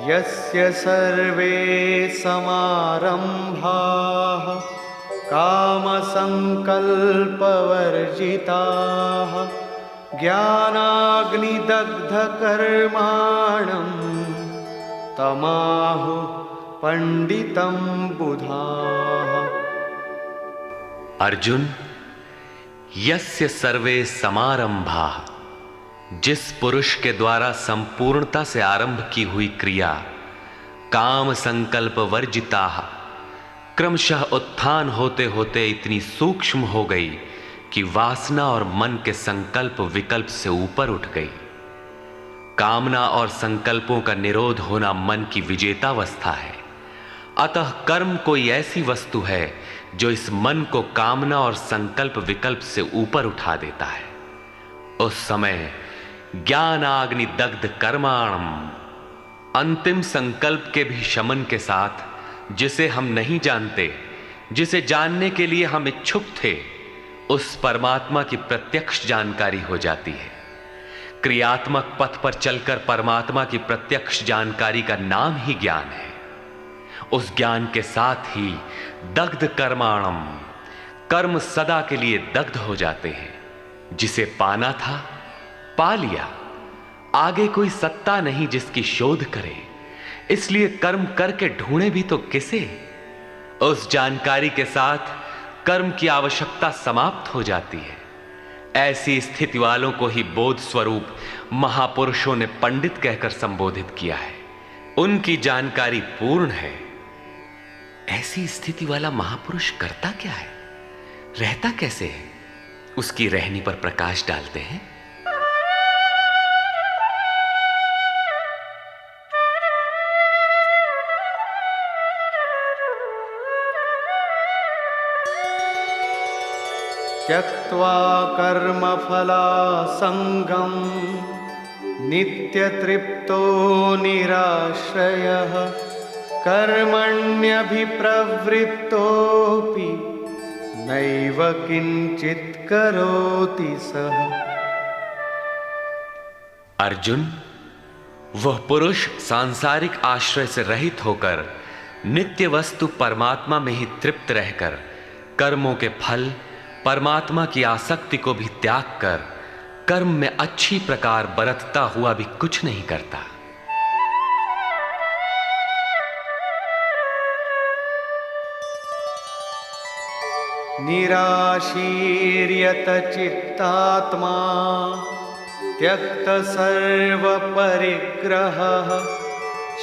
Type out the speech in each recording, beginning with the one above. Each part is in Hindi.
यस्य सर्वे समारम्भाः कामसङ्कल्पवर्जिताः ज्ञानाग्निदग्धकर्माणं तमाहुः पंडितं बुधाः। अर्जुन, यस्य सर्वे समारंभाः, जिस पुरुष के द्वारा संपूर्णता से आरंभ की हुई क्रिया काम संकल्प वर्जिताः क्रमशः उत्थान होते होते इतनी सूक्ष्म हो गई कि वासना और मन के संकल्प विकल्प से ऊपर उठ गई। कामना और संकल्पों का निरोध होना मन की विजेतावस्था है। अतः कर्म कोई ऐसी वस्तु है जो इस मन को कामना और संकल्प विकल्प से ऊपर उठा देता है। उस समय ज्ञानाग्नि दग्ध कर्माणम, अंतिम संकल्प के भी शमन के साथ, जिसे हम नहीं जानते, जिसे जानने के लिए हम इच्छुक थे, उस परमात्मा की प्रत्यक्ष जानकारी हो जाती है। क्रियात्मक पथ पर चलकर परमात्मा की प्रत्यक्ष जानकारी का नाम ही ज्ञान है। उस ज्ञान के साथ ही दग्ध कर्माणम, कर्म सदा के लिए दग्ध हो जाते हैं। जिसे पाना था पा लिया, आगे कोई सत्ता नहीं जिसकी शोध करे, इसलिए कर्म करके ढूंढे भी तो किसे। उस जानकारी के साथ कर्म की आवश्यकता समाप्त हो जाती है। ऐसी स्थिति वालों को ही बोध स्वरूप महापुरुषों ने पंडित कहकर संबोधित किया है। उनकी जानकारी पूर्ण है। ऐसी स्थिति वाला महापुरुष करता क्या है, रहता कैसे है, उसकी रहनी पर प्रकाश डालते हैं। त्यक्त्वा कर्मफलासंगं नित्यतृप्तो निराश्रयः कर्मण्यभिप्रवृत्तोऽपि नैव किंचित् करोति सः। अर्जुन, वह पुरुष सांसारिक आश्रय से रहित होकर नित्य वस्तु परमात्मा में ही तृप्त रहकर कर्मों के फल परमात्मा की आसक्ति को भी त्याग कर कर्म में अच्छी प्रकार बरतता हुआ भी कुछ नहीं करता। निराशीर्यत चित्तात्मा त्यक्त सर्व परिग्रहः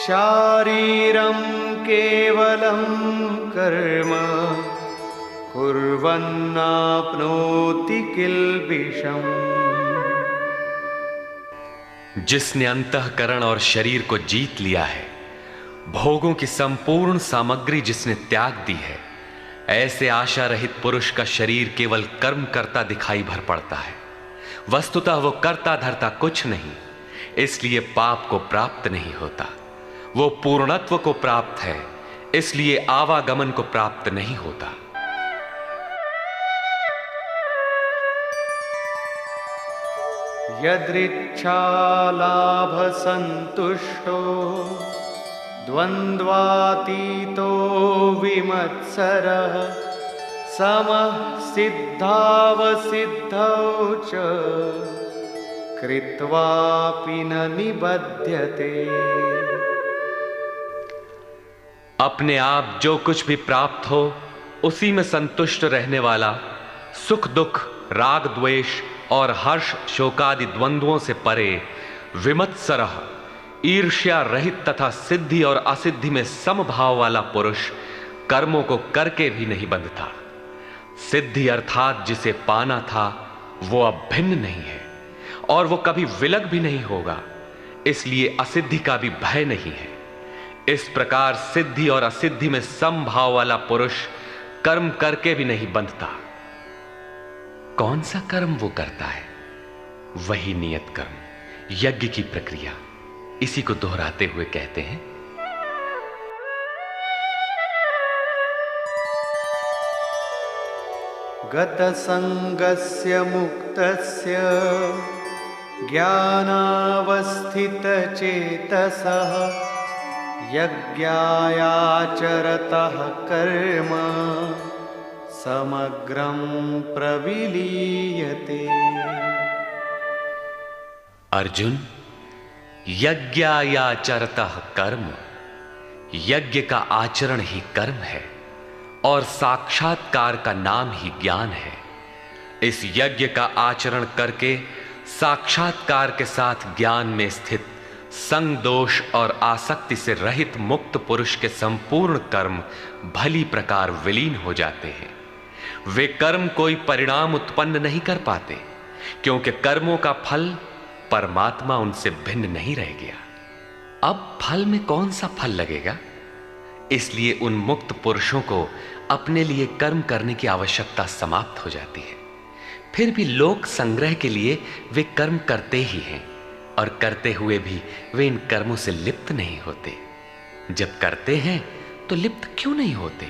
शारीरं केवलं कर्म कुर्वन्नाप्नोति किल्बिषम्। जिसने अंतःकरण और शरीर को जीत लिया है, भोगों की संपूर्ण सामग्री जिसने त्याग दी है, ऐसे आशा रहित पुरुष का शरीर केवल कर्म करता दिखाई भर पड़ता है। वस्तुतः वो करता धरता कुछ नहीं, इसलिए पाप को प्राप्त नहीं होता। वो पूर्णत्व को प्राप्त है, इसलिए आवागमन को प्राप्त नहीं होता। यदृच्छालाभ संतुष्टो द्वन्द्वातीतो विमत्सरः समः सिद्धावसिद्धौ च कृत्वापि न निबध्यते। अपने आप जो कुछ भी प्राप्त हो उसी में संतुष्ट रहने वाला, सुख दुख राग द्वेष और हर्ष शोकादि द्वंद्वों से परे, विमत्सरः ईर्ष्या रहित तथा सिद्धि और असिद्धि में समभाव वाला पुरुष कर्मों को करके भी नहीं बंधता। सिद्धि अर्थात जिसे पाना था वो अब भिन्न नहीं है और वो कभी विलग भी नहीं होगा, इसलिए असिद्धि का भी भय नहीं है। इस प्रकार सिद्धि और असिद्धि में समभाव वाला पुरुष कर्म करके भी नहीं बंधता। कौन सा कर्म वो करता है? वही नियत कर्म, यज्ञ की प्रक्रिया। इसी को दोहराते हुए कहते हैं, गतसंगस्य मुक्तस्य ज्ञानावस्थितचेतसः यज्ञायाचरतः कर्म समग्रं प्रविलीयते। अर्जुन, यज्ञायाचरतः कर्म, यज्ञ का आचरण ही कर्म है और साक्षात्कार का नाम ही ज्ञान है। इस यज्ञ का आचरण करके साक्षात्कार के साथ ज्ञान में स्थित संग दोष और आसक्ति से रहित मुक्त पुरुष के संपूर्ण कर्म भली प्रकार विलीन हो जाते हैं। वे कर्म कोई परिणाम उत्पन्न नहीं कर पाते, क्योंकि कर्मों का फल परमात्मा उनसे भिन्न नहीं रह गया। अब फल में कौन सा फल लगेगा? इसलिए उन मुक्त पुरुषों को अपने लिए कर्म करने की आवश्यकता समाप्त हो जाती है। फिर भी लोक संग्रह के लिए वे कर्म करते ही हैं और करते हुए भी वे इन कर्मों से लिप्त नहीं होते। जब करते हैं तो लिप्त क्यों नहीं होते?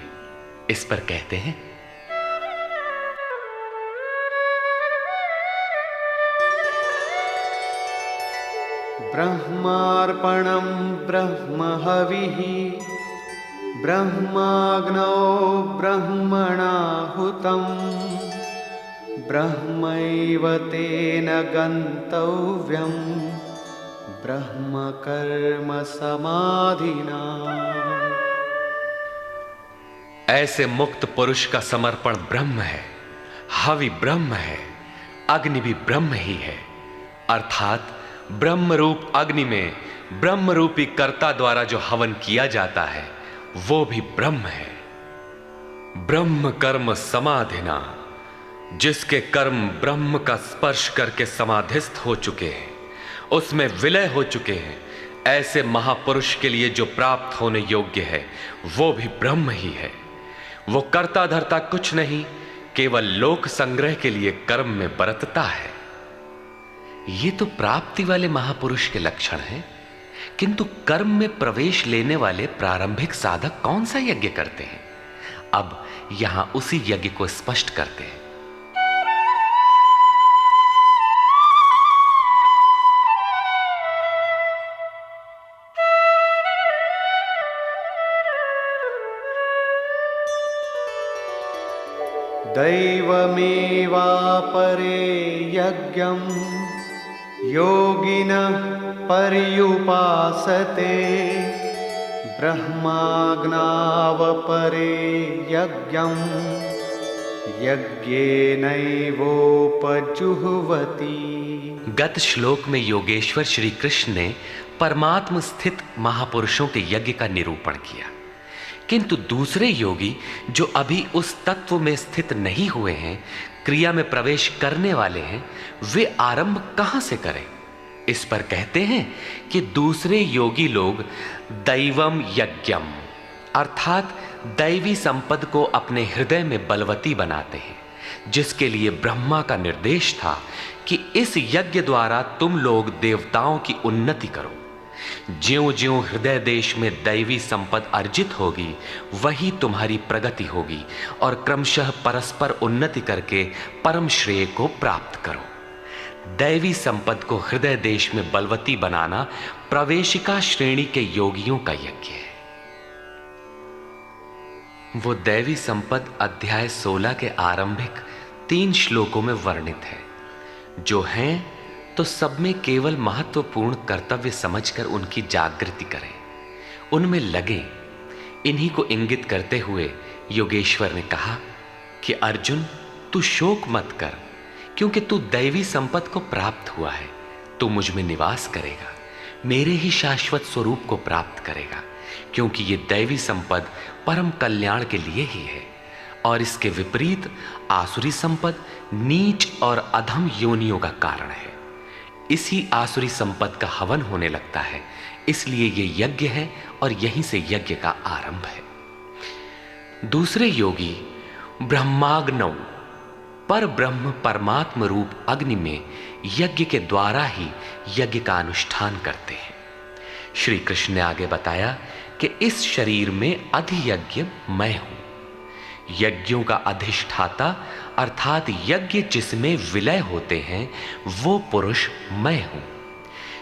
इस पर कहते हैं, ब्रह्मार्पणं ब्रह्महविः ब्रह्माग्नौ ब्रह्मणाहुतं ब्रह्मैव तेन गन्तव्यं ब्रह्मकर्म समाधिना। ऐसे मुक्त पुरुष का समर्पण ब्रह्म है, हवि ब्रह्म है, अग्नि भी ब्रह्म ही है। अर्थात ब्रह्म रूप अग्नि में ब्रह्म रूपी कर्ता द्वारा जो हवन किया जाता है वो भी ब्रह्म है। ब्रह्म कर्म समाधिना, जिसके कर्म ब्रह्म का स्पर्श करके समाधिस्थ हो चुके हैं, उसमें विलय हो चुके हैं, ऐसे महापुरुष के लिए जो प्राप्त होने योग्य है वो भी ब्रह्म ही है। वो कर्ता धर्ता कुछ नहीं, केवल लोक संग्रह के लिए कर्म में बरतता है। ये तो प्राप्ति वाले महापुरुष के लक्षण हैं, किंतु कर्म में प्रवेश लेने वाले प्रारंभिक साधक कौन सा यज्ञ करते हैं? अब यहां उसी यज्ञ को स्पष्ट करते हैं। दैवमेवापरे यज्ञं योगिनः पर्युपासते ब्रह्माग्नावपरे यज्ञं यज्ञेनैवोपजुह्वति। गत श्लोक में योगेश्वर श्री कृष्ण ने परमात्म स्थित महापुरुषों के यज्ञ का निरूपण किया, किंतु दूसरे योगी जो अभी उस तत्व में स्थित नहीं हुए हैं, क्रिया में प्रवेश करने वाले हैं, वे आरंभ कहां से करें? इस पर कहते हैं कि दूसरे योगी लोग दैवम यज्ञम अर्थात दैवी संपद को अपने हृदय में बलवती बनाते हैं, जिसके लिए ब्रह्मा का निर्देश था कि इस यज्ञ द्वारा तुम लोग देवताओं की उन्नति करो। ज्यों ज्यों हृदय देश में दैवी संपद अर्जित होगी, वही तुम्हारी प्रगति होगी और क्रमशः परस्पर उन्नति करके परम श्रेय को प्राप्त करो। दैवी संपद को हृदय देश में बलवती बनाना प्रवेशिका श्रेणी के योगियों का यज्ञ है। वो दैवी संपद अध्याय 16 के आरंभिक 3 श्लोकों में वर्णित है, जो हैं तो सब में केवल महत्वपूर्ण कर्तव्य समझकर उनकी जागृति करें, उनमें लगे। इन्हीं को इंगित करते हुए योगेश्वर ने कहा कि अर्जुन, तू शोक मत कर, क्योंकि तू दैवी संपद को प्राप्त हुआ है। तू मुझ में निवास करेगा, मेरे ही शाश्वत स्वरूप को प्राप्त करेगा, क्योंकि ये दैवी संपद परम कल्याण के लिए ही है। और इसके विपरीत आसुरी संपद नीच और अधम योनियों का कारण है। इसी आसुरी संपद का हवन होने लगता है, इसलिए ये यज्ञ है और यहीं से यज्ञ का आरंभ है। दूसरे योगी ब्रह्माग्नौ पर ब्रह्म परमात्म रूप अग्नि में यज्ञ के द्वारा ही यज्ञ का अनुष्ठान करते हैं। श्री कृष्ण ने आगे बताया कि इस शरीर में अधियज्ञ मैं हूं। यज्ञों का अधिष्ठाता अर्थात यज्ञ जिसमें विलय होते हैं वो पुरुष मैं हूं।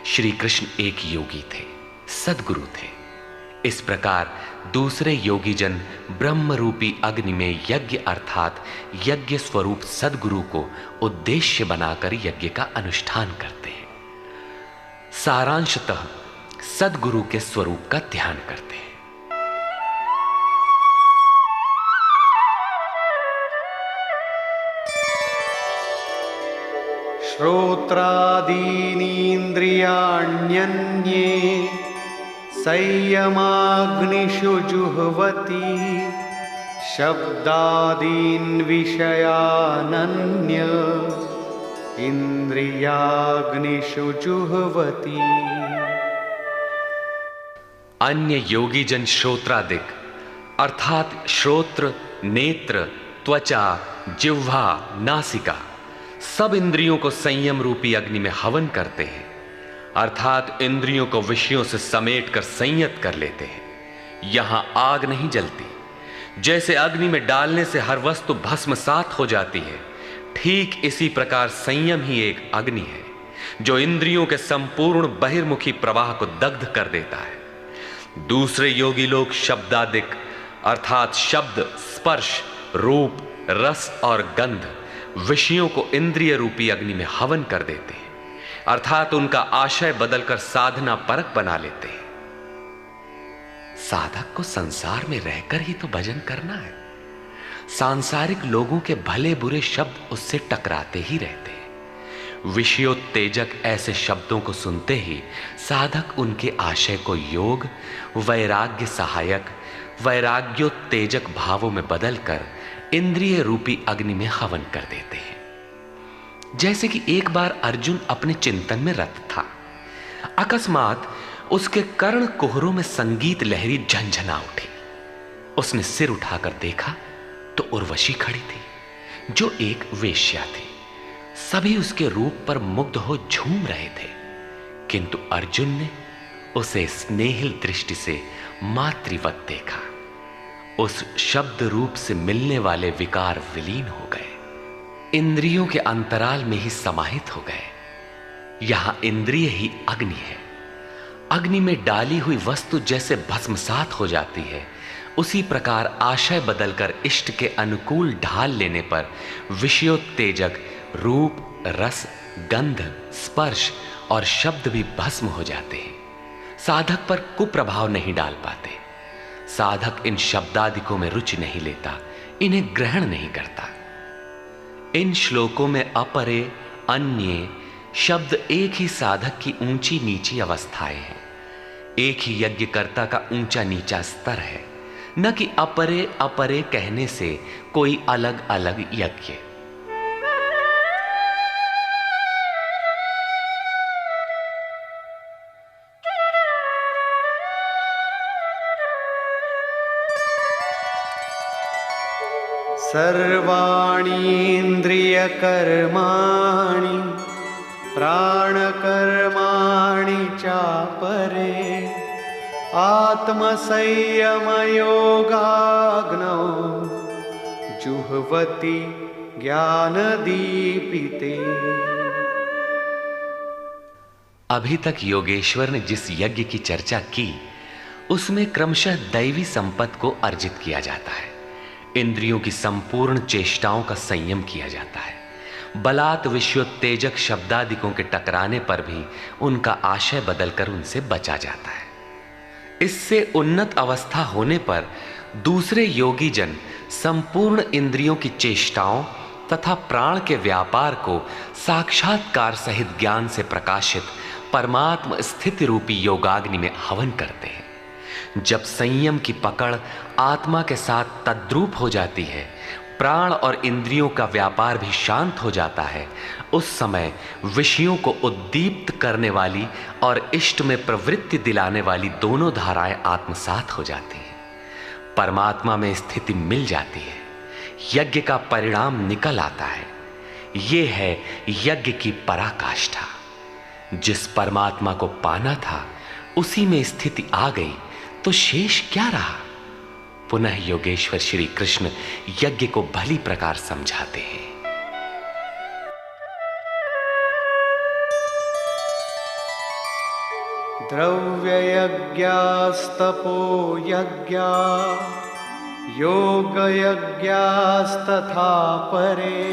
श्री कृष्ण एक योगी थे, सद्गुरु थे। इस प्रकार दूसरे योगी जन ब्रह्म रूपी अग्नि में यज्ञ अर्थात यज्ञ स्वरूप सद्गुरु को उद्देश्य बनाकर यज्ञ का अनुष्ठान करते हैं। सारांशतः सद्गुरु के स्वरूप का ध्यान करते हैं। श्रोत्रादीनीन्द्रियाण्यन्ये संयमाग्निषु जुह्वति शब्दादीन् विषयानन्य इंद्रियाग्निषु जुह्वति। अन्य योगी जन श्रोत्रादिक अर्थात श्रोत्र, नेत्र, त्वचा, जिह्वा, नासिका सब इंद्रियों को संयम रूपी अग्नि में हवन करते हैं, अर्थात इंद्रियों को विषयों से समेटकर संयत कर लेते हैं। यहां आग नहीं जलती। जैसे अग्नि में डालने से हर वस्तु भस्मसात हो जाती है, ठीक इसी प्रकार संयम ही एक अग्नि है जो इंद्रियों के संपूर्ण बहिर्मुखी प्रवाह को दग्ध कर देता है। दूसरे योगी लोग शब्दादिक अर्थात शब्द, स्पर्श, रूप, रस और गंध विषयों को इंद्रिय रूपी अग्नि में हवन कर देते हैं, अर्थात उनका आशय बदलकर साधना परक बना लेते हैं। साधक को संसार में रहकर ही तो भजन करना है। सांसारिक लोगों के भले बुरे शब्द उससे टकराते ही रहते हैं। विषयोत्तेजक ऐसे शब्दों को सुनते ही साधक उनके आशय को योग, वैराग्य सहायक, वैराग्योत्तेजक भावों में बदलकर इंद्रिय रूपी अग्नि में हवन कर देते हैं। जैसे कि एक बार अर्जुन अपने चिंतन में रत था, अकस्मात उसके कर्ण कुहरों में संगीत लहरी झंझना उठी। उसने सिर उठाकर देखा तो उर्वशी खड़ी थी, जो एक वेश्या थी। सभी उसके रूप पर मुग्ध हो झूम रहे थे, किंतु अर्जुन ने उसे स्नेहिल दृष्टि से मातृवत देखा। उस शब्द रूप से मिलने वाले विकार विलीन हो गए, इंद्रियों के अंतराल में ही समाहित हो गए। यहां इंद्रिय ही अग्नि है। अग्नि में डाली हुई वस्तु जैसे भस्मसात हो जाती है, उसी प्रकार आशय बदलकर इष्ट के अनुकूल ढाल लेने पर विषयोत्तेजक रूप, रस, गंध, स्पर्श और शब्द भी भस्म हो जाते हैं। साधक पर कुप्रभाव नहीं डाल पाते। साधक इन शब्दादिकों में रुचि नहीं लेता, इन्हें ग्रहण नहीं करता। इन श्लोकों में अपरे, अन्य शब्द एक ही साधक की ऊंची नीची अवस्थाएं हैं। एक ही यज्ञकर्ता का ऊंचा नीचा स्तर है, न कि अपरे अपरे कहने से कोई अलग अलग यज्ञ। सर्वाणीन्द्रियकर्माणि प्राणकर्माणि चापरे आत्मसंयमयोगाग्नौ जुह्वति ज्ञानदीपिते। अभी तक योगेश्वर ने जिस यज्ञ की चर्चा की, उसमें क्रमशः दैवी संपत्ति को अर्जित किया जाता है। इंद्रियों की संपूर्ण चेष्टाओं का संयम किया जाता है। बलात् विषयोत्तेजक शब्दादिकों के टकराने पर भी उनका आशय बदलकर उनसे बचा जाता है। इससे उन्नत अवस्था होने पर दूसरे योगी जन संपूर्ण इंद्रियों की चेष्टाओं तथा प्राण के व्यापार को साक्षात्कार सहित ज्ञान से प्रकाशित परमात्म स्थिति रूपी योगाग्नि में हवन करते हैं। जब संयम की पकड़ आत्मा के साथ तद्रूप हो जाती है, प्राण और इंद्रियों का व्यापार भी शांत हो जाता है, उस समय विषयों को उद्दीप्त करने वाली और इष्ट में प्रवृत्ति दिलाने वाली दोनों धाराएं आत्मसात हो जाती हैं। परमात्मा में स्थिति मिल जाती है। यज्ञ का परिणाम निकल आता है। ये है यज्ञ की पराकाष्ठा। जिस परमात्मा को पाना था, उसी में स्थिति आ गई तो शेष क्या रहा। पुनः योगेश्वर श्री कृष्ण यज्ञ को भली प्रकार समझाते हैं। द्रव्ययज्ञास्तपो यज्ञा योगयज्ञास्तथा परे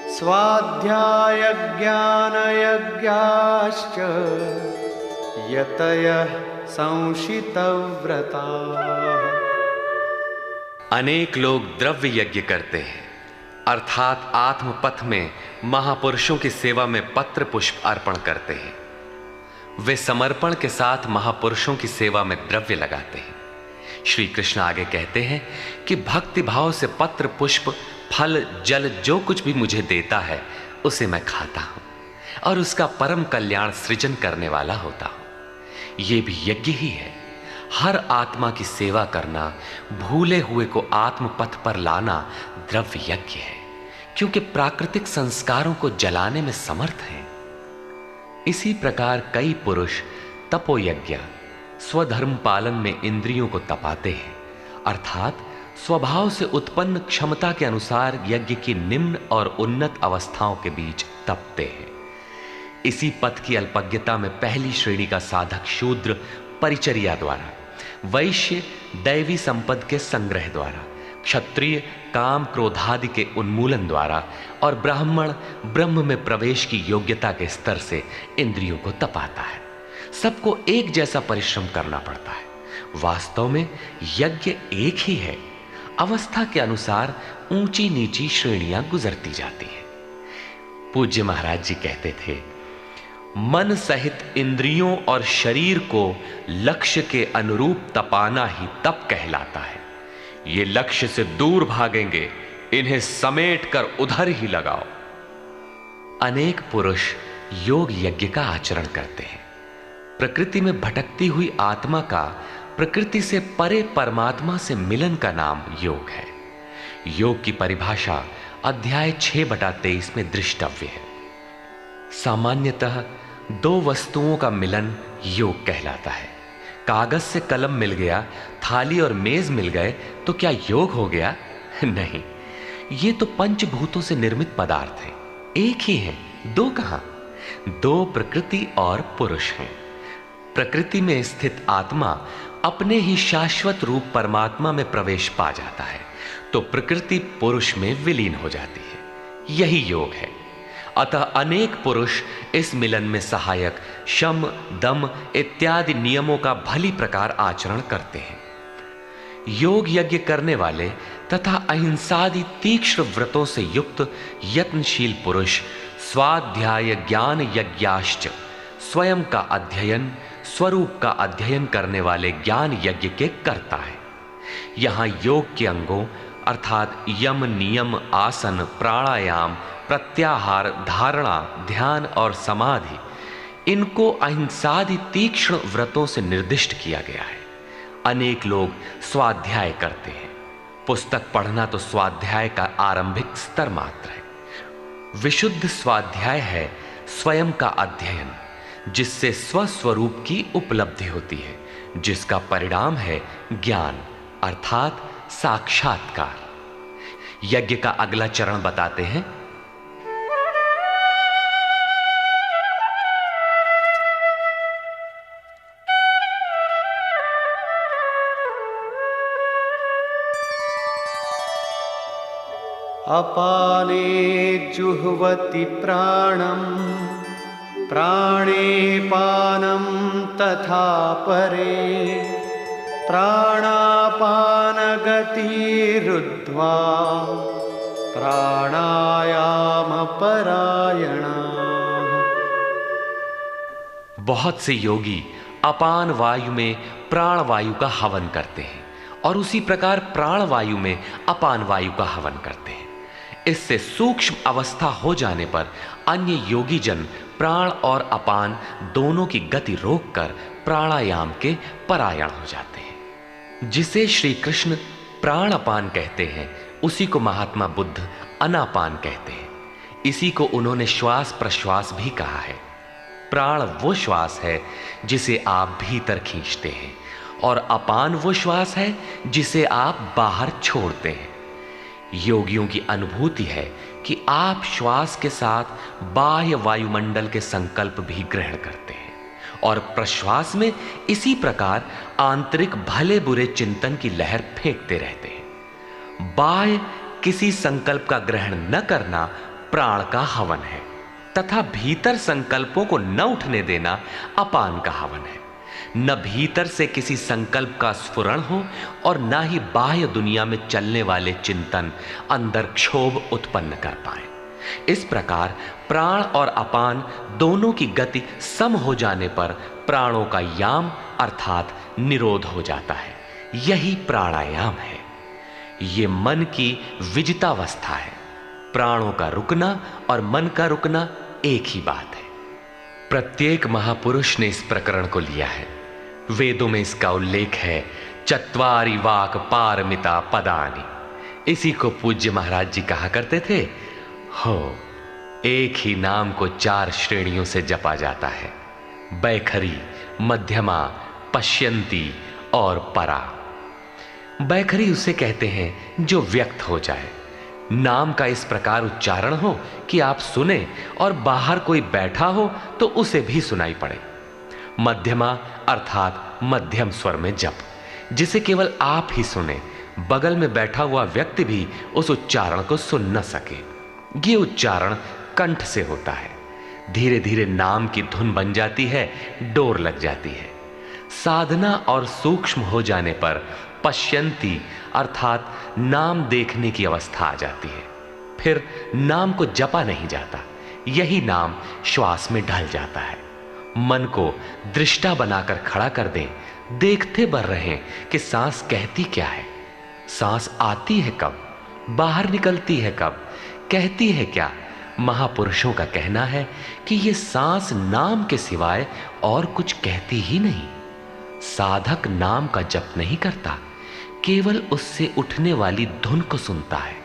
स्वाध्यायज्ञानयज्ञाश्च यतयः संशितव्रताः। अनेक लोग द्रव्य यज्ञ करते हैं, अर्थात आत्मपथ में महापुरुषों की सेवा में पत्र पुष्प अर्पण करते हैं। वे समर्पण के साथ महापुरुषों की सेवा में द्रव्य लगाते हैं। श्री कृष्ण आगे कहते हैं कि भक्ति भाव से पत्र पुष्प फल जल जो कुछ भी मुझे देता है उसे मैं खाता हूं और उसका परम कल्याण सृजन करने वाला होता हूं। यह भी यज्ञ ही है। हर आत्मा की सेवा करना, भूले हुए को आत्मपथ पर लाना द्रव्य यज्ञ है, क्योंकि प्राकृतिक संस्कारों को जलाने में समर्थ हैं। इसी प्रकार कई पुरुष तपोयज्ञ, स्वधर्म पालन में इंद्रियों को तपाते हैं, अर्थात स्वभाव से उत्पन्न क्षमता के अनुसार यज्ञ की निम्न और उन्नत अवस्थाओं के बीच तपते हैं। इसी पथ की अल्पज्ञता में पहली श्रेणी का साधक शूद्र परिचर्या द्वारा, वैश्य दैवी संपद के संग्रह द्वारा, क्षत्रिय काम क्रोधादि के उन्मूलन द्वारा और ब्राह्मण ब्रह्म में प्रवेश की योग्यता के स्तर से इंद्रियों को तपाता है। सबको एक जैसा परिश्रम करना पड़ता है। वास्तव में यज्ञ एक ही है, अवस्था के अनुसार ऊंची नीची श्रेणियां गुजरती जाती है। पूज्य महाराज जी कहते थे, मन सहित इंद्रियों और शरीर को लक्ष्य के अनुरूप तपाना ही तप कहलाता है। ये लक्ष्य से दूर भागेंगे, इन्हें समेट कर उधर ही लगाओ। अनेक पुरुष योग यज्ञ का आचरण करते हैं। प्रकृति में भटकती हुई आत्मा का प्रकृति से परे परमात्मा से मिलन का नाम योग है। योग की परिभाषा अध्याय 6/23 में दृष्टव्य है। सामान्यतः दो वस्तुओं का मिलन योग कहलाता है। कागज से कलम मिल गया, थाली और मेज मिल गए तो क्या योग हो गया? नहीं, ये तो पंचभूतों से निर्मित पदार्थ हैं, एक ही हैं, दो कहां? दो प्रकृति और पुरुष हैं। प्रकृति में स्थित आत्मा अपने ही शाश्वत रूप परमात्मा में प्रवेश पा जाता है तो प्रकृति पुरुष में विलीन हो जाती है। यही योग है। अतः अनेक पुरुष इस मिलन में सहायक शम दम इत्यादि नियमों का भली प्रकार आचरण करते हैं। योग यज्ञ करने वाले तथा अहिंसादि तीक्ष्ण व्रतों से युक्त यत्नशील पुरुष स्वाध्याय ज्ञान यज्ञाश्च, स्वयं का अध्ययन, स्वरूप का अध्ययन करने वाले ज्ञान यज्ञ के करता है। यहां योग के अंगों अर्थात यम नियम आसन प्राणायाम प्रत्याहार धारणा ध्यान और समाधि, इनको अहिंसादि तीक्ष्ण व्रतों से निर्दिष्ट किया गया है। अनेक लोग स्वाध्याय करते हैं। पुस्तक पढ़ना तो स्वाध्याय का आरंभिक स्तर मात्र है। विशुद्ध स्वाध्याय है स्वयं का अध्ययन, जिससे स्वस्वरूप की उपलब्धि होती है, जिसका परिणाम है ज्ञान अर्थात साक्षात्कार। यज्ञ का अगला चरण बताते हैं। अपाने जुह्वति प्राणं प्राणे पानं तथा परे प्राणापानगतिरुद्ध्वा प्राणायामपरायणाः। बहुत से योगी अपान वायु में प्राण वायु का हवन करते हैं और उसी प्रकार प्राण वायु में अपान वायु का हवन करते हैं। इससे सूक्ष्म अवस्था हो जाने पर अन्य योगी जन प्राण और अपान दोनों की गति रोककर प्राणायाम के परायण हो जाते हैं। जिसे श्री कृष्ण प्राणापान कहते हैं उसी को महात्मा बुद्ध अनापान कहते हैं। इसी को उन्होंने श्वास प्रश्वास भी कहा है। प्राण वो श्वास है जिसे आप भीतर खींचते हैं और अपान वो श्वास है जिसे आप बाहर छोड़ते हैं। योगियों की अनुभूति है कि आप श्वास के साथ बाह्य वायुमंडल के संकल्प भी ग्रहण करते हैं और प्रश्वास में इसी प्रकार आंतरिक भले बुरे चिंतन की लहर फेंकते रहते हैं। बाह्य किसी संकल्प का ग्रहण न करना प्राण का हवन है तथा भीतर संकल्पों को न उठने देना अपान का हवन है। न भीतर से किसी संकल्प का स्फुरण हो और न ही बाह्य दुनिया में चलने वाले चिंतन अंदर क्षोभ उत्पन्न कर पाए। इस प्रकार प्राण और अपान दोनों की गति सम हो जाने पर प्राणों का याम अर्थात निरोध हो जाता है। यही प्राणायाम है। ये मन की विजितावस्था है। प्राणों का रुकना और मन का रुकना एक ही बात है। प्रत्येक महापुरुष ने इस प्रकरण को लिया है। वेदों में इसका उल्लेख है, चत्वारि वाक पारमिता पदानि। इसी को पूज्य महाराज जी कहा करते थे। हो, एक ही नाम को 4 श्रेणियों से जपा जाता है, बैखरी, मध्यमा, पश्यंती और परा। बैखरी उसे कहते हैं जो व्यक्त हो जाए, नाम का इस प्रकार उच्चारण हो कि आप सुने और बाहर कोई बैठा हो तो उसे भी सुनाई पड़े। मध्यमा अर्थात मध्यम स्वर में जप, जिसे केवल आप ही सुने, बगल में बैठा हुआ व्यक्ति भी उस उच्चारण को सुन न सके। ये उच्चारण कंठ से होता है। धीरे धीरे नाम की धुन बन जाती है, डोर लग जाती है। साधना और सूक्ष्म हो जाने पर पश्यंती अर्थात नाम देखने की अवस्था आ जाती है। फिर नाम को जपा नहीं जाता, यही नाम श्वास में ढल जाता है। मन को दृष्टा बनाकर खड़ा कर दें, देखते बढ़ रहे कि सांस कहती क्या है, सांस आती है कब, बाहर निकलती है कब, कहती है क्या। महापुरुषों का कहना है कि ये सांस नाम के सिवाय और कुछ कहती ही नहीं। साधक नाम का जप नहीं करता, केवल उससे उठने वाली धुन को सुनता है,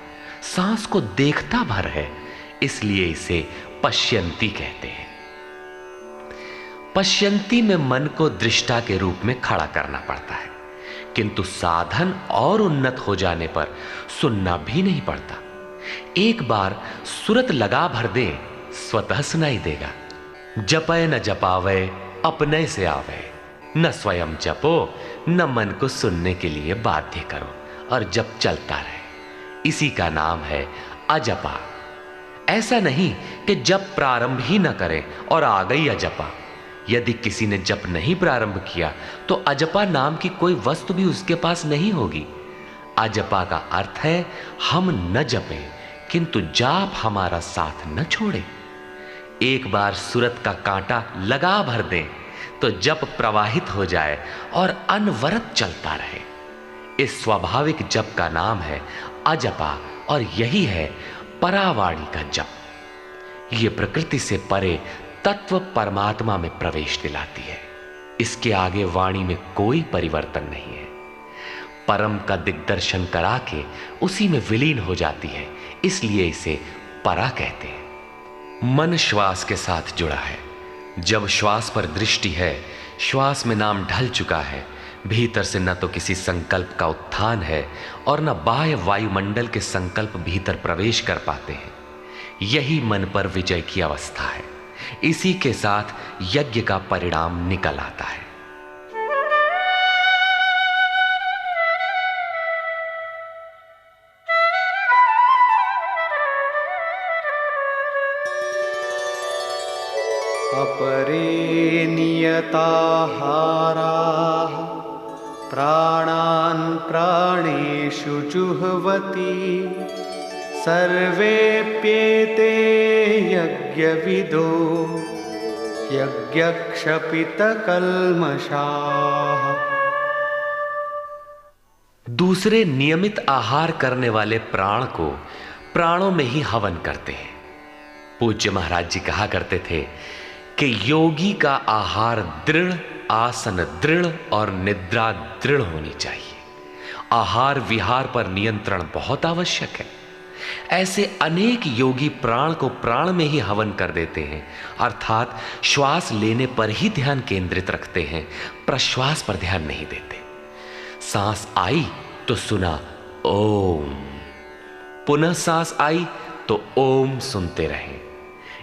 सांस को देखता भर है, इसलिए इसे पश्यंती कहते हैं। पश्यंती में मन को दृष्टा के रूप में खड़ा करना पड़ता है, किंतु साधन और उन्नत हो जाने पर सुनना भी नहीं पड़ता। एक बार सुरत लगा भर दे, स्वतः सुनाई देगा। जपय न जपावे अपने से आवे, न स्वयं जपो न मन को सुनने के लिए बाध्य करो, और जप चलता रहे। इसी का नाम है अजपा। ऐसा नहीं कि जप प्रारंभ ही न करें और आ गई अजपा। यदि किसी ने जप नहीं प्रारंभ किया तो अजपा नाम की कोई वस्तु भी उसके पास नहीं होगी। अजपा का अर्थ है हम न जपें किंतु जाप हमारा साथ न छोड़े। एक बार सूरत का कांटा लगा भर दें तो जप प्रवाहित हो जाए और अनवरत चलता रहे। इस स्वाभाविक जप का नाम है अजपा, और यही है परावाणी का जप। ये प्रकृति से परे तत्व परमात्मा में प्रवेश दिलाती है। इसके आगे वाणी में कोई परिवर्तन नहीं है। परम का दिग्दर्शन करा के उसी में विलीन हो जाती है, इसलिए इसे परा कहते हैं। मन श्वास के साथ जुड़ा है। जब श्वास पर दृष्टि है, श्वास में नाम ढल चुका है, भीतर से न तो किसी संकल्प का उत्थान है और न बाह्य वायुमंडल के संकल्प भीतर प्रवेश कर पाते हैं। यही मन पर विजय की अवस्था है। इसी के साथ यज्ञ का परिणाम निकल आता है। अपरे नियताहाराः प्राणान् प्राणेषु जुह्वति सर्वेप्येते यज्ञविदो यज्ञक्षपितकल्मषाः। दूसरे नियमित आहार करने वाले प्राण को प्राणों में ही हवन करते हैं। पूज्य महाराज जी कहा करते थे कि योगी का आहार दृढ़, आसन दृढ़ और निद्रा दृढ़ होनी चाहिए। आहार विहार पर नियंत्रण बहुत आवश्यक है। ऐसे अनेक योगी प्राण को प्राण में ही हवन कर देते हैं, अर्थात श्वास लेने पर ही ध्यान केंद्रित रखते हैं, प्रश्वास पर ध्यान नहीं देते। सांस आई तो सुना ओम, पुनः सांस आई तो ओम सुनते रहें।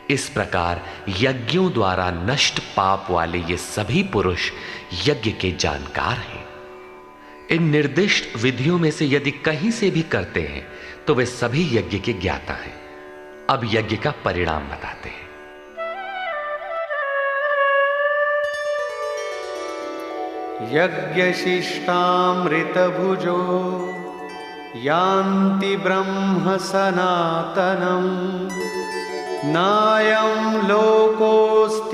इस प्रकार यज्ञों द्वारा नष्ट पाप वाले ये सभी पुरुष यज्ञ के जानकार हैं। इन निर्दिष्ट विधियों में से यदि कहीं से भी करते हैं तो वे सभी यज्ञ के ज्ञाता हैं। अब यज्ञ का परिणाम बताते हैं। यज्ञशिष्टामृतभुजो यान्ति ब्रह्म सनातनम् नायं लोकोऽस्त्ययज्ञस्य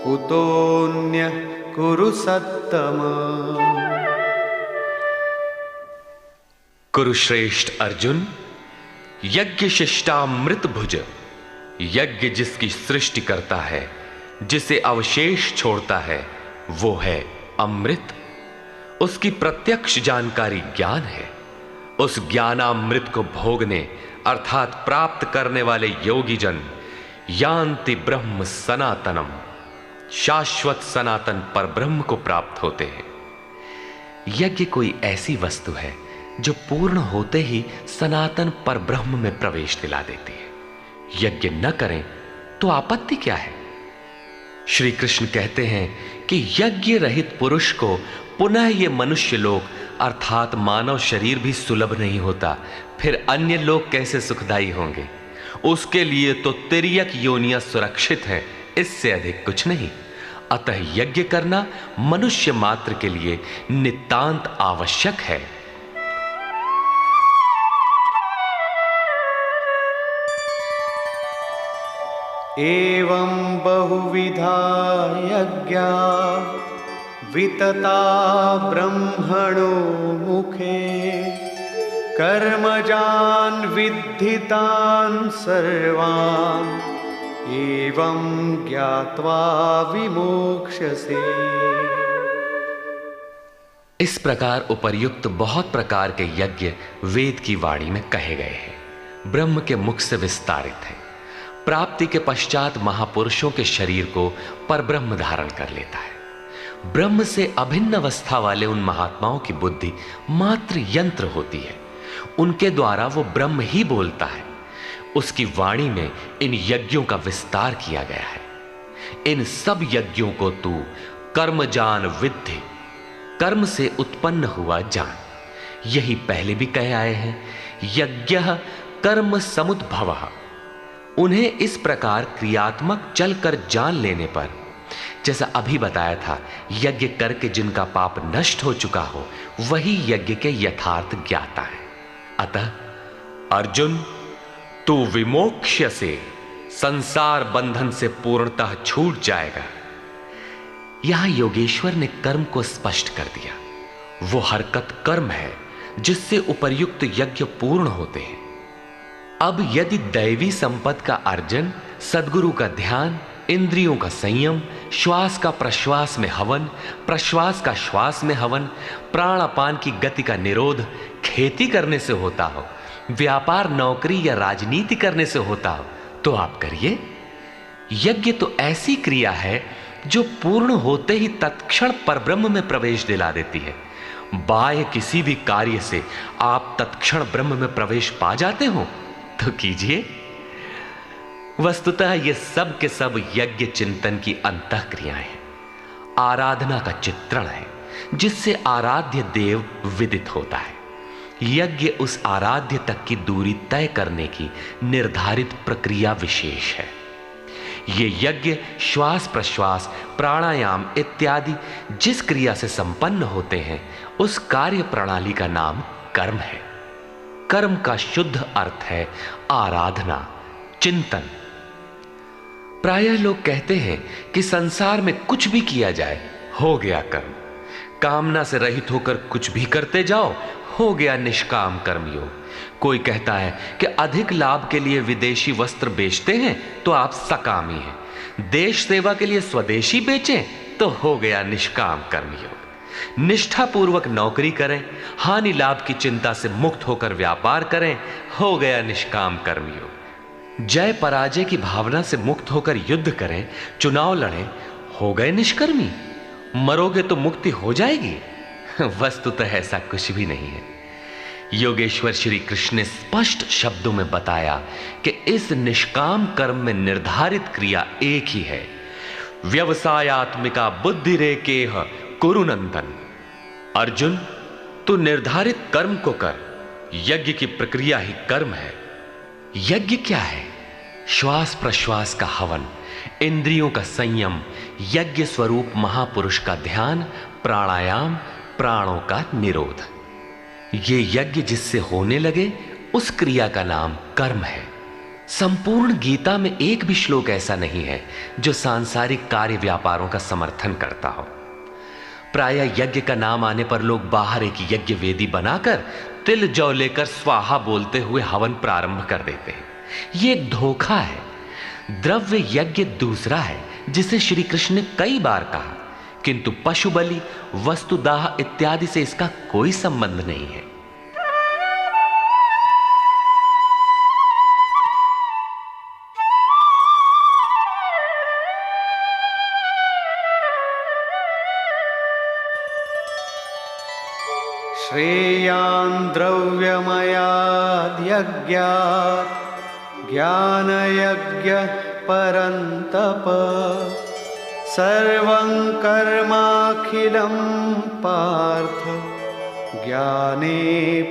कुतोऽन्यः कुरु सत्तम। कुरुश्रेष्ठ अर्जुन, यज्ञ शिष्टामृत भुज, यज्ञ जिसकी सृष्टि करता है, जिसे अवशेष छोड़ता है, वो है अमृत। उसकी प्रत्यक्ष जानकारी ज्ञान है। उस ज्ञानामृत को भोगने अर्थात प्राप्त करने वाले योगी जन यान्ति ब्रह्म सनातनम, शाश्वत सनातन पर ब्रह्म को प्राप्त होते हैं। यज्ञ कोई ऐसी वस्तु है जो पूर्ण होते ही सनातन पर ब्रह्म में प्रवेश दिला देती है। यज्ञ न करें तो आपत्ति क्या है? श्री कृष्ण कहते हैं कि यज्ञ रहित पुरुष को पुनः ये मनुष्य लोक अर्थात मानव शरीर भी सुलभ नहीं होता, फिर अन्य लोग कैसे सुखदायी होंगे? उसके लिए तो तिर्यक योनियां सुरक्षित हैं, इससे अधिक कुछ नहीं। अतः यज्ञ करना मनुष्य मात्र के लिए नितांत आवश्यक है। एवं बहुविधा यज्ञा वितता ब्रह्मणो मुखे कर्मजान् विद्धितान् सर्वान् एवं ज्ञात्वा विमोक्ष्यसे। इस प्रकार उपर्युक्त बहुत प्रकार के यज्ञ वेद की वाणी में कहे गए हैं, ब्रह्म के मुख से विस्तारित है। प्राप्ति के पश्चात महापुरुषों के शरीर को परब्रह्म धारण कर लेता है। ब्रह्म से अभिन्न अवस्था वाले उन महात्माओं की बुद्धि मात्र यंत्र होती है, उनके द्वारा वो ब्रह्म ही बोलता है। उसकी वाणी में इन यज्ञों का विस्तार किया गया है। इन सब यज्ञों को तू कर्मजान विद्धि, कर्म से उत्पन्न हुआ जान। यही पहले भी कहे आए हैं, यज्ञः कर्म समुद्भवः। उन्हें इस प्रकार क्रियात्मक चलकर जान लेने पर, जैसा अभी बताया था, यज्ञ करके जिनका पाप नष्ट हो चुका हो वही यज्ञ के यथार्थ ज्ञाता है। अतः अर्जुन, तू विमोक्ष्य से संसार बंधन से पूर्णतः छूट जाएगा। यहां योगेश्वर ने कर्म को स्पष्ट कर दिया। वो हरकत कर्म है जिससे उपर्युक्त यज्ञ पूर्ण होते हैं। अब यदि दैवी संपत्ति का अर्जन, सद्गुरु का ध्यान, इंद्रियों का संयम, श्वास का प्रश्वास में हवन, प्रश्वास का श्वास में हवन, प्राण अपान की गति का निरोध खेती करने से होता हो, व्यापार नौकरी या राजनीति करने से होता हो, तो आप करिए। यज्ञ तो ऐसी क्रिया है जो पूर्ण होते ही तत्क्षण परब्रह्म में प्रवेश दिला देती है। बाह्य किसी भी कार्य से आप तत्क्षण ब्रह्म में प्रवेश पा जाते हो तो कीजिए। वस्तुतः ये सब के सब यज्ञ चिंतन की अंतः क्रियाएं हैं, आराधना का चित्रण है जिससे आराध्य देव विदित होता है। यज्ञ उस आराध्य तक की दूरी तय करने की निर्धारित प्रक्रिया विशेष है। ये यज्ञ श्वास प्रश्वास, प्राणायाम इत्यादि जिस क्रिया से संपन्न होते हैं उस कार्य प्रणाली का नाम कर्म है। कर्म का शुद्ध अर्थ है आराधना, चिंतन। प्रायः लोग कहते हैं कि संसार में कुछ भी किया जाए हो गया कर्म, कामना से रहित होकर कुछ भी करते जाओ हो गया निष्काम कर्मयोग। कोई कहता है कि अधिक लाभ के लिए विदेशी वस्त्र बेचते हैं तो आप सकामी हैं, देश सेवा के लिए स्वदेशी बेचें तो हो गया निष्काम कर्मयोग। निष्ठापूर्वक नौकरी करें, हानि लाभ की चिंता से मुक्त होकर व्यापार करें, हो गया निष्काम कर्मयोग। जय पराजय की भावना से मुक्त होकर युद्ध करें, चुनाव लड़ें, हो गए निष्कर्मी। मरोगे तो मुक्ति हो जाएगी। वस्तुतः ऐसा कुछ भी नहीं है। योगेश्वर श्री कृष्ण ने स्पष्ट शब्दों में बताया कि इस निष्काम कर्म में निर्धारित क्रिया एक ही है। व्यवसायात्मिका बुद्धिरेकेह कुरु नंदन। अर्जुन, तू निर्धारित कर्म को कर। यज्ञ की प्रक्रिया ही कर्म है। यज्ञ क्या है? श्वास प्रश्वास का हवन, इंद्रियों का संयम, यज्ञ स्वरूप महापुरुष का ध्यान, प्राणायाम, प्राणों का निरोध। ये यज्ञ जिससे होने लगे उस क्रिया का नाम कर्म है। संपूर्ण गीता में एक भी श्लोक ऐसा नहीं है जो सांसारिक कार्य व्यापारों का समर्थन करता हो। प्रायः यज्ञ का नाम आने पर लोग बाहर एक यज्ञ वेदी बनाकर तिल जौ लेकर स्वाहा बोलते हुए हवन प्रारंभ कर देते हैं। यह एक धोखा है। द्रव्य यज्ञ दूसरा है जिसे श्री कृष्ण ने कई बार कहा, किंतु पशु बलि, वस्तुदाह इत्यादि से इसका कोई संबंध नहीं है। श्रेयान् द्रव्यमयाद्यज्ञात् ज्ञानयज्ञः परन्तप सर्वं कर्माखिलं पार्थ ज्ञाने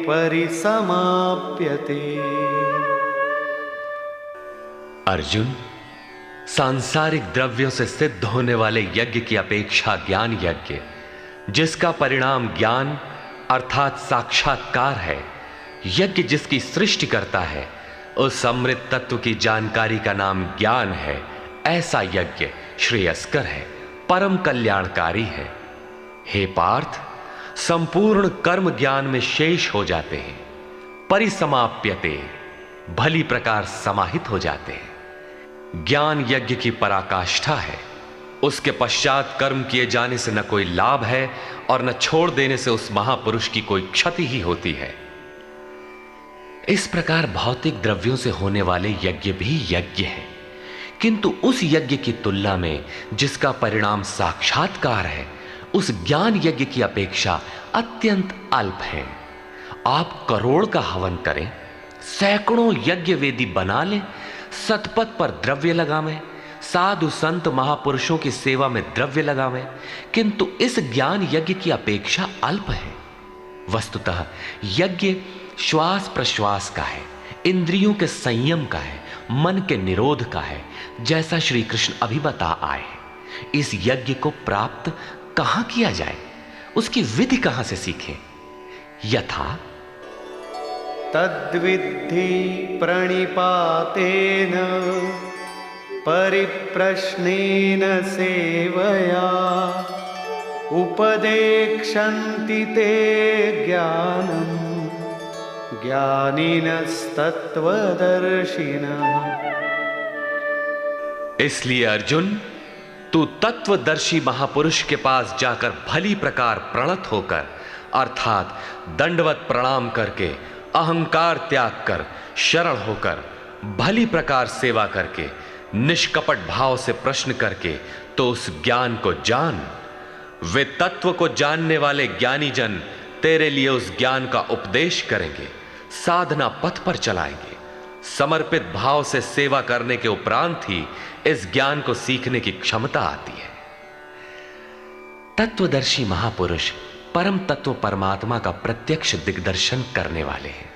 परिसमाप्यते। अर्जुन, सांसारिक द्रव्यों से सिद्ध होने वाले यज्ञ की अपेक्षा ज्ञान यज्ञ, जिसका परिणाम ज्ञान अर्थात साक्षात्कार है, यज्ञ जिसकी सृष्टि करता है, उस अमृत तत्व की जानकारी का नाम ज्ञान है। ऐसा यज्ञ श्रेयस्कर है, परम कल्याणकारी है। हे पार्थ, संपूर्ण कर्म ज्ञान में शेष हो जाते हैं, परिसमाप्यते, भली प्रकार समाहित हो जाते हैं। ज्ञान यज्ञ की पराकाष्ठा है। उसके पश्चात कर्म किए जाने से न कोई लाभ है और न छोड़ देने से उस महापुरुष की कोई क्षति ही होती है। इस प्रकार भौतिक द्रव्यों से होने वाले यज्ञ भी यज्ञ है, किंतु उस यज्ञ की तुलना में जिसका परिणाम साक्षात्कार है, उस ज्ञान यज्ञ की अपेक्षा अत्यंत अल्प है। आप करोड़ का हवन करें, सैकड़ों यज्ञ वेदी बना लें, सतपथ पर द्रव्य लगावें, साधु संत महापुरुषों की सेवा में द्रव्य लगावें, किंतु इस ज्ञान यज्ञ की अपेक्षा अल्प है। वस्तुतः यज्ञ श्वास प्रश्वास का है, इंद्रियों के संयम का है, मन के निरोध का है, जैसा श्री कृष्ण अभी बता आए। इस यज्ञ को प्राप्त कहां किया जाए, उसकी विधि कहां से सीखें? यथा तद्विद्धि प्रणिपातेन परिप्रश्नेन सेवया उपदेक्षन्ति ते ज्ञानम् ज्ञानिनस्तत्त्वदर्शिनः। इसलिए अर्जुन, तू तत्वदर्शी महापुरुष के पास जाकर भली प्रकार प्रणत होकर अर्थात दंडवत प्रणाम करके, अहंकार त्याग कर, शरण होकर, भली प्रकार सेवा करके, निष्कपट भाव से प्रश्न करके तो उस ज्ञान को जान। वे तत्व को जानने वाले ज्ञानी जन तेरे लिए उस ज्ञान का उपदेश करेंगे, साधना पथ पर चलाएंगे। समर्पित भाव से सेवा करने के उपरांत ही इस ज्ञान को सीखने की क्षमता आती है। तत्वदर्शी महापुरुष परम तत्व परमात्मा का प्रत्यक्ष दिग्दर्शन करने वाले हैं।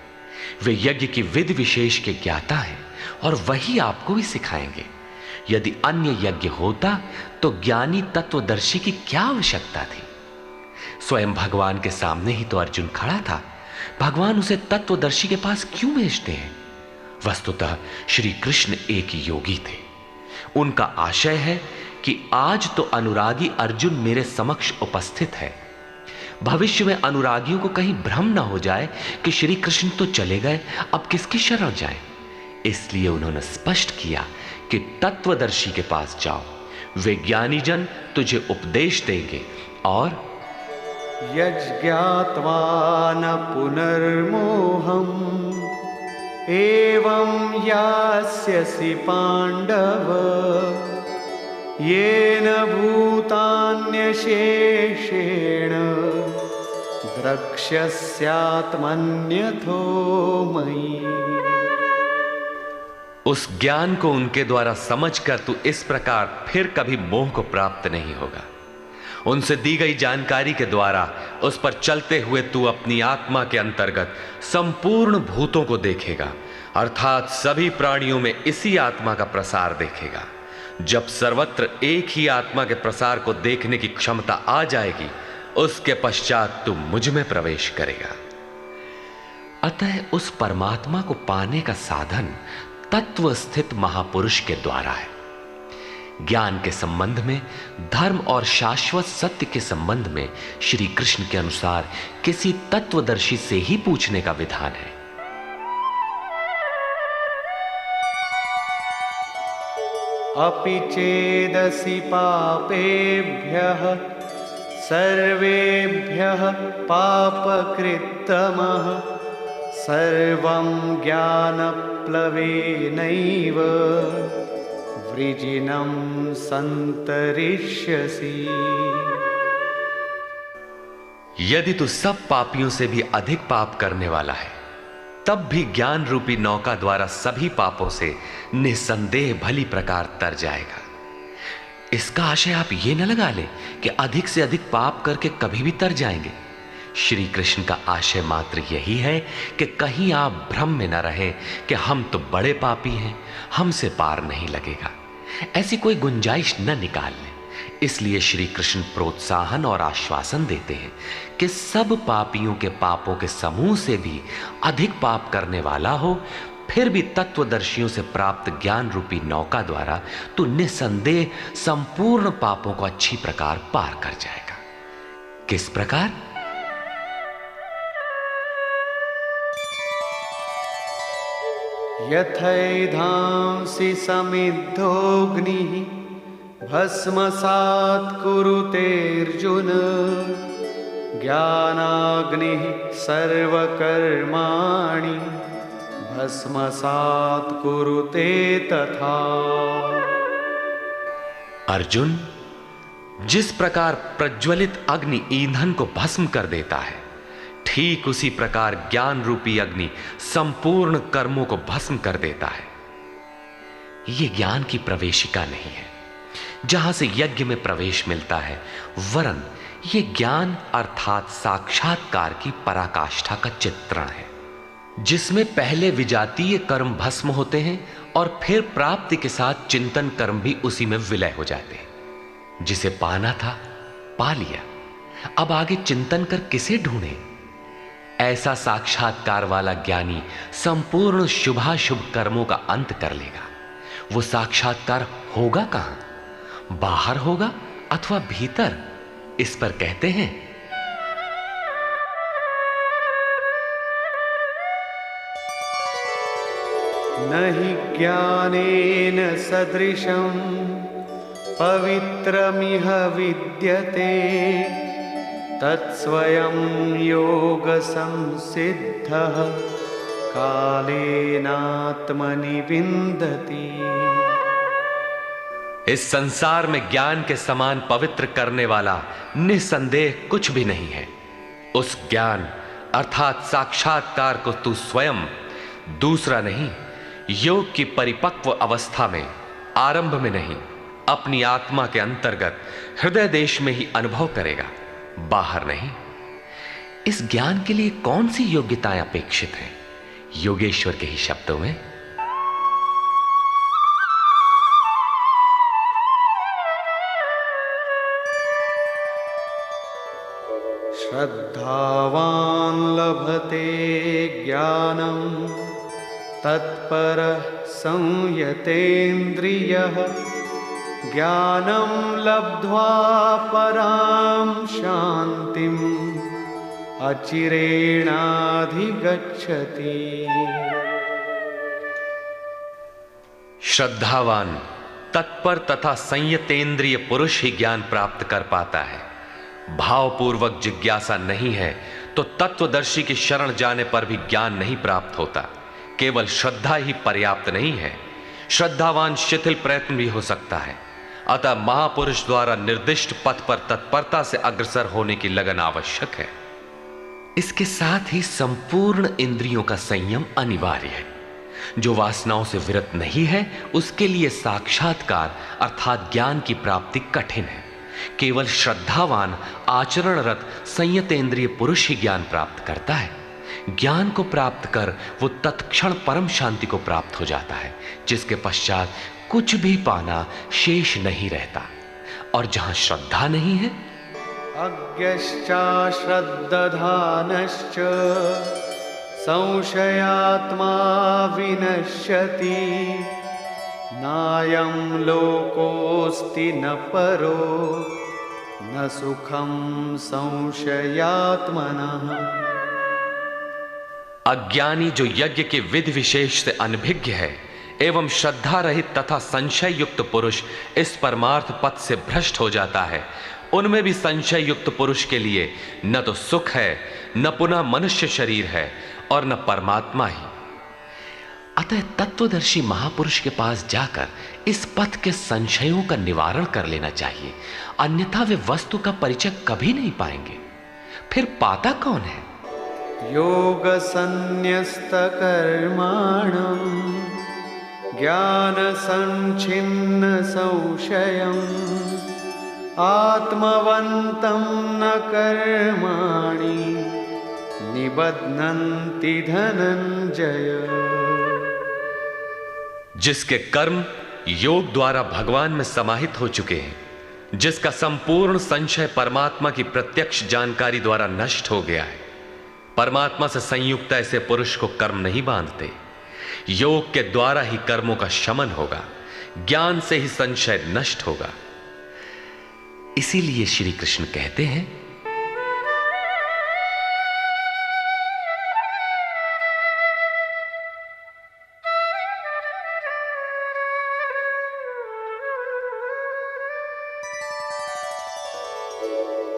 वे यज्ञ की विधि विशेष के ज्ञाता हैं और वही आपको भी सिखाएंगे। यदि अन्य यज्ञ होता तो ज्ञानी तत्वदर्शी की क्या आवश्यकता थी? स्वयं भगवान के सामने ही तो अर्जुन खड़ा था। भगवान उसे तत्वदर्शी के पास क्यों भेजते हैं? वस्तुतः श्री कृष्ण एक योगी थे। उनका आशय है कि आज तो अनुरागी अर्जुन मेरे समक्ष उपस्थित है, भविष्य में अनुरागियों को कहीं भ्रम ना हो जाए कि श्री कृष्ण तो चले गए, अब किसकी शरण जाए। इसलिए उन्होंने स्पष्ट किया कि तत्वदर्शी के पास जाओ, वे ज्ञानी जन तुझे उपदेश देंगे और यज्ञात्वा न पुनर्मोहम् एवं यास्यसि पांडव येन भूतान्यशेषेण द्रक्ष्यस्यात्मन्यथो मयि। उस ज्ञान को उनके द्वारा समझकर तू इस प्रकार फिर कभी मोह को प्राप्त नहीं होगा। उनसे दी गई जानकारी के द्वारा उस पर चलते हुए तू अपनी आत्मा के अंतर्गत संपूर्ण भूतों को देखेगा, अर्थात सभी प्राणियों में इसी आत्मा का प्रसार देखेगा। जब सर्वत्र एक ही आत्मा के प्रसार को देखने की क्षमता आ जाएगी, उसके पश्चात तू मुझ में प्रवेश करेगा। अतः उस परमात्मा को पाने का साधन तत्व स्थित महापुरुष के द्वारा है। ज्ञान के संबंध में, धर्म और शाश्वत सत्य के संबंध में श्री कृष्ण के अनुसार किसी तत्वदर्शी से ही पूछने का विधान है। अपि चेदसि पापेभ्यः सर्वेभ्यः पापकृत्तमः सर्वं ज्ञानप्लवेनैव वृजिनं संतरिष्यसि। यदि तू सब पापियों से भी अधिक पाप करने वाला है, तब भी ज्ञान रूपी नौका द्वारा सभी पापों से निसंदेह भली प्रकार तर जाएगा। इसका आशय आप ये न लगा ले कि अधिक से अधिक पाप करके कभी भी तर जाएंगे। श्री कृष्ण का आशय मात्र यही है कि कहीं आप भ्रम में न रहे कि हम तो बड़े पापी हैं, हमसे पार नहीं लगेगा। ऐसी कोई गुंजाइश न निकाल लें। इसलिए श्री कृष्ण प्रोत्साहन और आश्वासन देते हैं कि सब पापियों के पापों के समूह से भी अधिक पाप करने वाला हो, फिर भी तत्वदर्शियों से प्राप्त ज्ञान रूपी नौका द्वारा तू निसंदेह संपूर्ण पापों को अच्छी प्रकार पार कर जाएगा। किस प्रकार? यथैधांसि समिद्धोऽग्निः भस्मसात् कुरुतेऽर्जुन ज्ञानाग्निः सर्वकर्माणि भस्मसात् कुरुते तथा। अर्जुन, जिस प्रकार प्रज्वलित अग्नि ईंधन को भस्म कर देता है, ठीक उसी प्रकार ज्ञान रूपी अग्नि संपूर्ण कर्मों को भस्म कर देता है। यह ज्ञान की प्रवेशिका नहीं है जहां से यज्ञ में प्रवेश मिलता है, वरन यह ज्ञान अर्थात साक्षात्कार की पराकाष्ठा का चित्रण है, जिसमें पहले विजातीय कर्म भस्म होते हैं और फिर प्राप्ति के साथ चिंतन कर्म भी उसी में विलय हो जाते हैं। जिसे पाना था पा लिया, अब आगे चिंतन कर किसे ढूंढे? ऐसा साक्षात्कार वाला ज्ञानी संपूर्ण शुभाशुभ कर्मों का अंत कर लेगा। वो साक्षात्कार होगा कहां? बाहर होगा अथवा भीतर? इस पर कहते हैं, नहि ज्ञानेन सदृशं पवित्रमिह विद्यते तत्स्वयं योग संसिद्धः कालेनात्मनि विन्दति। इस संसार में ज्ञान के समान पवित्र करने वाला निसंदेह कुछ भी नहीं है। उस ज्ञान अर्थात साक्षात्कार को तू स्वयं, दूसरा नहीं, योग की परिपक्व अवस्था में, आरंभ में नहीं, अपनी आत्मा के अंतर्गत हृदय देश में ही अनुभव करेगा, बाहर नहीं। इस ज्ञान के लिए कौन सी योग्यताएं अपेक्षित हैं? योगेश्वर के ही शब्दों में, श्रद्धावान् लभते ज्ञानं तत्परः संयतेन्द्रियः ज्ञानं लब्ध्वा परां शान्तिम् अचिरेणाधिगच्छति। श्रद्धावान, तत्पर तथा संयतेंद्रिय पुरुष ही ज्ञान प्राप्त कर पाता है। भावपूर्वक जिज्ञासा नहीं है तो तत्वदर्शी की शरण जाने पर भी ज्ञान नहीं प्राप्त होता। केवल श्रद्धा ही पर्याप्त नहीं है, श्रद्धावान शिथिल प्रयत्न भी हो सकता है। अतः महापुरुष द्वारा निर्दिष्ट पथ पर तत्परता से अग्रसर होने की लगन आवश्यक है। इसके साथ ही संपूर्ण इंद्रियों का संयम अनिवार्य है। जो वासनाओं से विरत नहीं है उसके लिए साक्षात्कार अर्थात ज्ञान की प्राप्ति कठिन है। केवल श्रद्धावान आचरणरत संयतेंद्रिय पुरुष ही ज्ञान प्राप्त करता है। ज्ञान को प्राप्त कर वो तत्क्षण परम शांति को प्राप्त हो जाता है, जिसके पश्चात कुछ भी पाना शेष नहीं रहता। और जहां श्रद्धा नहीं है, अज्ञश्चा श्रद्धानश्च संशयात्मा विनश्यति नायं लोकोस्ति न परो न सुखम संशयात्मनः। अज्ञानी जो यज्ञ के विधि विशेष से अनभिज्ञ है एवं श्रद्धा रहित तथा संशय युक्त पुरुष इस परमार्थ पथ से भ्रष्ट हो जाता है। उनमें भी संशय युक्त पुरुष के लिए न तो सुख है, न पुनः मनुष्य शरीर है और न परमात्मा ही। अतः तत्वदर्शी महापुरुष के पास जाकर इस पथ के संशयों का निवारण कर लेना चाहिए, अन्यथा वे वस्तु का परिचय कभी नहीं पाएंगे। फिर पाता कौन है? योग संन्यस्त कर्माणं ज्ञान संचिन्न संशयम् आत्मवन्तं न कर्माणि निबध्नन्ति धनंजय। जिसके कर्म योग द्वारा भगवान में समाहित हो चुके हैं, जिसका संपूर्ण संशय परमात्मा की प्रत्यक्ष जानकारी द्वारा नष्ट हो गया है, परमात्मा से संयुक्त ऐसे पुरुष को कर्म नहीं बांधते। योग के द्वारा ही कर्मों का शमन होगा, ज्ञान से ही संशय नष्ट होगा। इसीलिए श्री कृष्ण कहते हैं,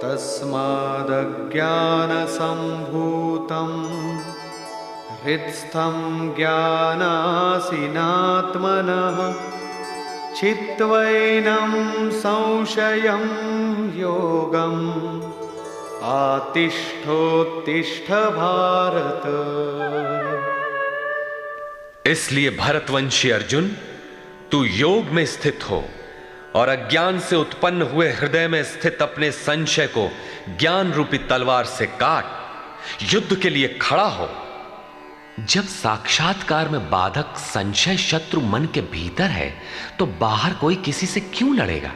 तस्मादज्ञानसम्भूतं हृत्स्थं ज्ञानासिनात्मनः चित्वैनं संशयं योगम् आतिष्ठोत्तिष्ठ भारत। इसलिए भरतवंशी अर्जुन, तू योग में स्थित हो और अज्ञान से उत्पन्न हुए हृदय में स्थित अपने संशय को ज्ञान रूपी तलवार से काट युद्ध के लिए खड़ा हो। जब साक्षात्कार में बाधक संशय शत्रु मन के भीतर है तो बाहर कोई किसी से क्यों लड़ेगा?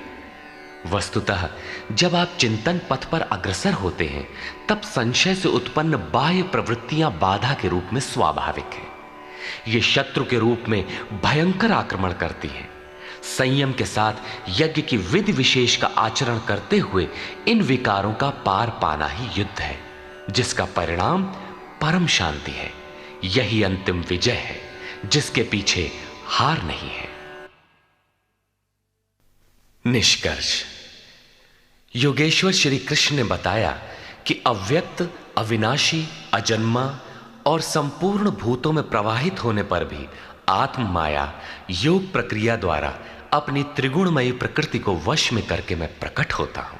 वस्तुतः जब आप चिंतन पथ पर अग्रसर होते हैं तब संशय से उत्पन्न बाह्य प्रवृत्तियां बाधा के रूप में स्वाभाविक है। ये शत्रु के रूप में भयंकर आक्रमण करती हैं। संयम के साथ यज्ञ की विधि विशेष का आचरण करते हुए इन विकारों का पार पाना ही युद्ध है, जिसका परिणाम परम शांति है। यही अंतिम विजय है, जिसके पीछे हार नहीं है। निष्कर्ष, योगेश्वर श्री कृष्ण ने बताया कि अव्यक्त, अविनाशी, अजन्मा और संपूर्ण भूतों में प्रवाहित होने पर भी आत्म माया योग प्रक्रिया द्वारा अपनी त्रिगुणमयी प्रकृति को वश में करके मैं प्रकट होता हूं।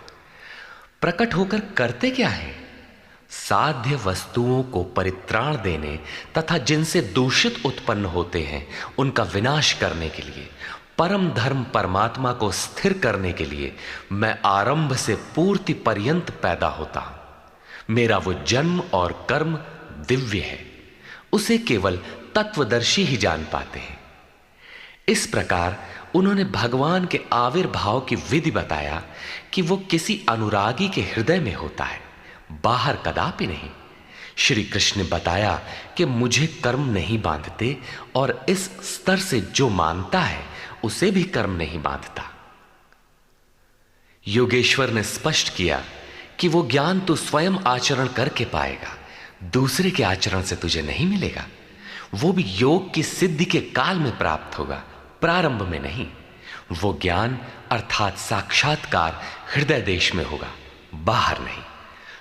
प्रकट होकर करते क्या है? साध्य वस्तुओं को परित्राण देने तथा जिनसे दूषित उत्पन्न होते हैं उनका विनाश करने के लिए, परम धर्म परमात्मा को स्थिर करने के लिए मैं आरंभ से पूर्ति पर्यंत पैदा होता हूं। मेरा वो जन्म और कर्म दिव्य है, उसे केवल तत्वदर्शी ही जान पाते हैं। इस प्रकार उन्होंने भगवान के आविर्भाव की विधि बताया कि वो किसी अनुरागी के हृदय में होता है, बाहर कदापि नहीं। श्री कृष्ण ने बताया कि मुझे कर्म नहीं बांधते और इस स्तर से जो मानता है उसे भी कर्म नहीं बांधता। योगेश्वर ने स्पष्ट किया कि वो ज्ञान तू स्वयं आचरण करके पाएगा, दूसरे के आचरण से तुझे नहीं मिलेगा। वो भी योग की सिद्धि के काल में प्राप्त होगा, प्रारंभ में नहीं। वो ज्ञान अर्थात साक्षात्कार हृदय देश में होगा, बाहर नहीं।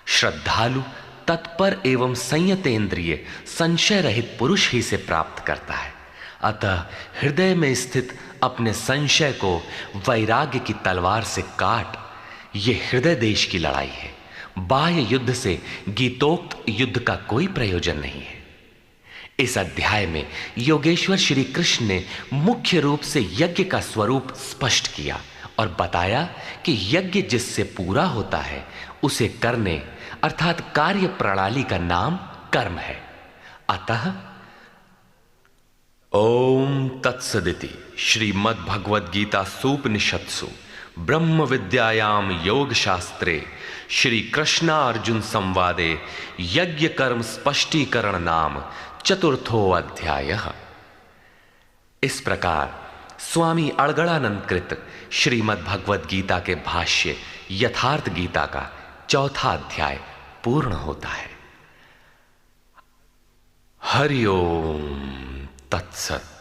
श्रद्धालु, तत्पर एवं संयतेंद्रिय, संशय रहित पुरुष ही से प्राप्त करता है। अतः हृदय में स्थित अपने संशय को वैराग्य की तलवार से काट। ये हृदय देश की लड़ाई है। बाह्य युद्ध से गीतोक्त युद्ध का कोई प्रयोजन नहीं है। इस अध्याय में योगेश्वर श्री कृष्ण ने मुख्य रूप से यज्ञ का स्वरूप स्पष्ट किया और बताया कि यज्ञ जिससे पूरा होता है उसे करने अर्थात कार्य प्रणाली का नाम कर्म है। अतः ओम तत्सदिति श्रीमद् भगवद गीता सूपनिषत्सु ब्रह्म विद्यायाम योग शास्त्रे श्री कृष्णार्जुन संवादे यज्ञ कर्म स्पष्टीकरण नाम चतुर्थो अध्याय। इस प्रकार स्वामी अड़गड़ानंद कृत श्रीमद् भगवद गीता के भाष्य यथार्थ गीता का चौथा अध्याय पूर्ण होता है। हरि ओम तत्सत।